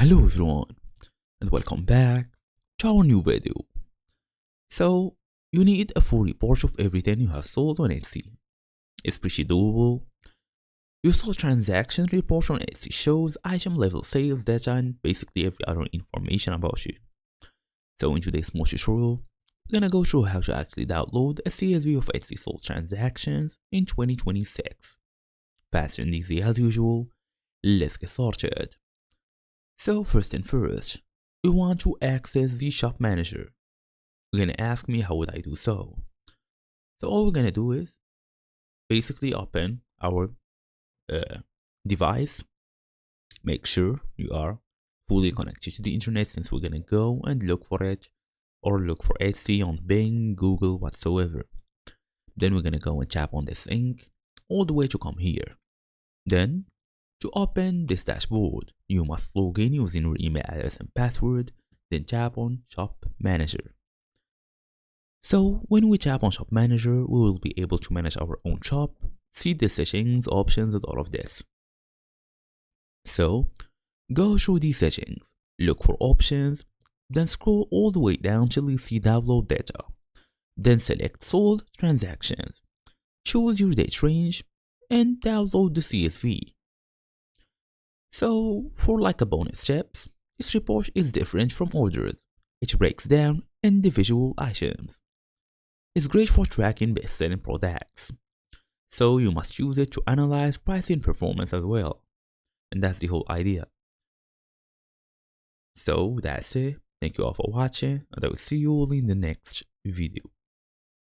Hello everyone and welcome back to our new video. So you need a full report of everything you have sold on Etsy. It's pretty doable. Your sold transaction report on Etsy shows item level sales data and basically every other information about you. So in today's small tutorial, we're gonna go through how to actually download a CSV of Etsy sold transactions in 2026. Fast and easy as usual. Let's get started. So first and first, we want to access the shop manager. You're gonna ask me how would I do so. So all we're gonna do is basically open our device. Make sure you are fully connected to the internet since we're gonna go and look for it or look for Etsy on Bing, Google, whatsoever. Then we're gonna go and tap on this link all the way to come here. Then to open this dashboard, you must log in using your email address and password, then tap on Shop Manager. So when we tap on Shop Manager, we will be able to manage our own shop, see the settings, options, and all of this. So go through these settings, look for options, then scroll all the way down till you see Download Data. Then select Sold Transactions. Choose your date range and download the CSV. So, for like a bonus tips, this report is different from orders. It breaks down individual items. It's great for tracking best-selling products. So you must use it to analyze pricing performance as well. And that's the whole idea. So that's it. Thank you all for watching, and I will see you all in the next video.